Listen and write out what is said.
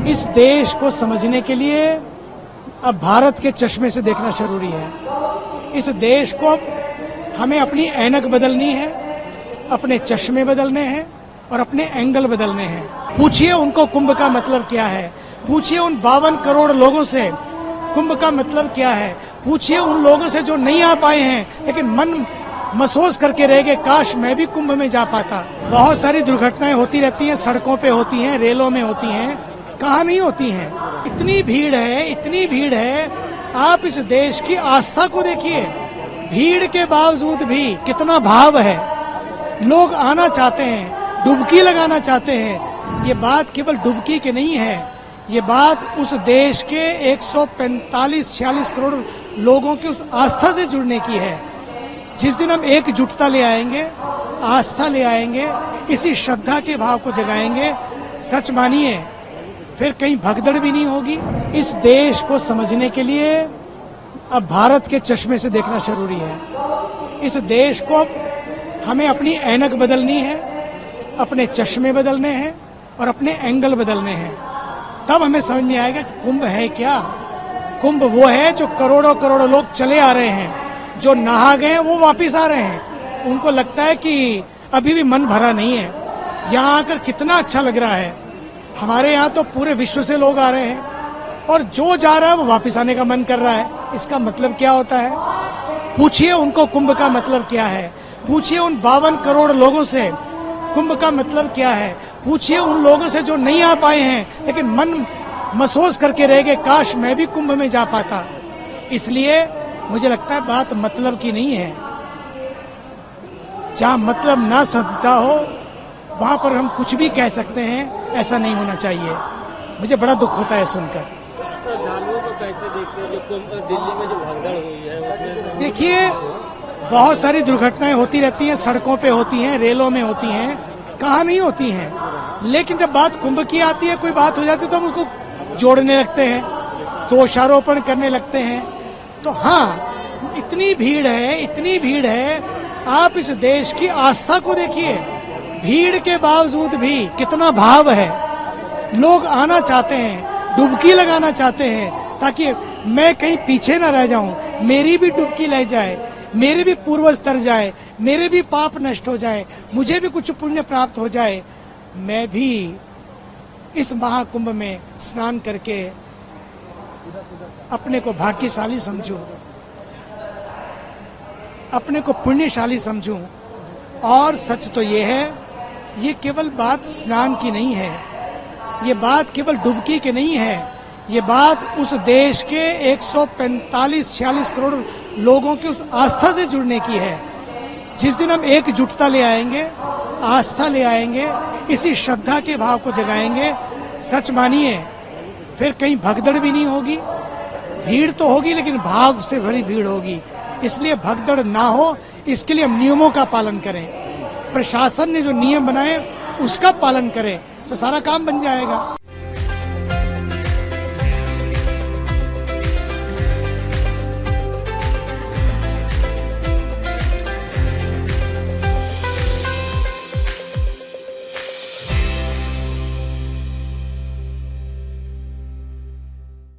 इस देश को समझने के लिए अब भारत के चश्मे से देखना जरूरी है। इस देश को हमें अपनी ऐनक बदलनी है, अपने चश्मे बदलने हैं और अपने एंगल बदलने हैं। पूछिए उनको कुंभ का मतलब क्या है, पूछिए उन 52 करोड़ लोगों से कुंभ का मतलब क्या है, पूछिए उन लोगों से जो नहीं आ पाए हैं लेकिन मन महसूस करके रह गए, काश मैं भी कुंभ में जा पाता। बहुत सारी दुर्घटनाएं होती रहती हैं, सड़कों पे होती हैं, रेलों में होती हैं, कहाँ नहीं होती हैं। इतनी भीड़ है, इतनी भीड़ है। आप इस देश की आस्था को देखिए, भीड़ के बावजूद भी कितना भाव है। लोग आना चाहते हैं, डुबकी लगाना चाहते हैं। ये बात केवल डुबकी की नहीं है, ये बात उस देश के 145-46 करोड़ लोगों की उस आस्था से जुड़ने की है। जिस दिन हम एकजुटता ले आएंगे, आस्था ले आएंगे, इसी श्रद्धा के भाव को जगाएंगे, सच मानिए फिर कहीं भगदड़ भी नहीं होगी। इस देश को समझने के लिए अब भारत के चश्मे से देखना जरूरी है। इस देश को हमें अपनी ऐनक बदलनी है, अपने चश्मे बदलने हैं और अपने एंगल बदलने हैं। तब हमें समझ में आएगा कि कुंभ है क्या। कुंभ वो है जो करोड़ों करोड़ों लोग चले आ रहे हैं, जो नहा गए वो वापिस आ रहे हैं। उनको लगता है कि अभी भी मन भरा नहीं है, यहाँ आकर कितना अच्छा लग रहा है। हमारे यहाँ तो पूरे विश्व से लोग आ रहे हैं और जो जा रहा है वो वापिस आने का मन कर रहा है। इसका मतलब क्या होता है? पूछिए उनको कुंभ का मतलब क्या है, पूछिए उन 52 करोड़ लोगों से कुंभ का मतलब क्या है, पूछिए उन लोगों से जो नहीं आ पाए हैं लेकिन मन महसूस करके रह गए, काश मैं भी कुंभ में जा पाता। इसलिए मुझे लगता है बात मतलब की नहीं है। जहां मतलब ना सदता हो वहां पर हम कुछ भी कह सकते हैं, ऐसा नहीं होना चाहिए। मुझे बड़ा दुख होता है सुनकर। श्रद्धालुओं को कैसे देखते हैं जो कुंभ दिल्ली में जो भगदड़ हुई है? देखिए, बहुत सारी दुर्घटनाएं होती रहती हैं, सड़कों पे होती हैं, रेलों में होती हैं, कहाँ नहीं होती हैं। लेकिन जब बात कुंभ की आती है, कोई बात हो जाती है तो हम उसको जोड़ने लगते हैं, दोषारोपण करने लगते हैं। तो हाँ, इतनी भीड़ है, इतनी भीड़ है। आप इस देश की आस्था को देखिए, भीड़ के बावजूद भी कितना भाव है। लोग आना चाहते हैं, डुबकी लगाना चाहते हैं, ताकि मैं कहीं पीछे न रह जाऊं, मेरी भी डुबकी लग जाए, मेरे भी पूर्वज तर जाए, मेरे भी पाप नष्ट हो जाए, मुझे भी कुछ पुण्य प्राप्त हो जाए, मैं भी इस महाकुंभ में स्नान करके अपने को भाग्यशाली समझूं, अपने को पुण्यशाली समझूं। और सच तो ये है, ये केवल बात स्नान की नहीं है, ये बात केवल डुबकी की नहीं है, ये बात उस देश के 145-46 करोड़ लोगों की उस आस्था से जुड़ने की है। जिस दिन हम एकजुटता ले आएंगे, आस्था ले आएंगे, इसी श्रद्धा के भाव को जगाएंगे, सच मानिए फिर कहीं भगदड़ भी नहीं होगी। भीड़ तो होगी लेकिन भाव से भरी भीड़ होगी। इसलिए भगदड़ ना हो, इसके लिए हम नियमों का पालन करें। प्रशासन ने जो नियम बनाए उसका पालन करें तो सारा काम बन जाएगा।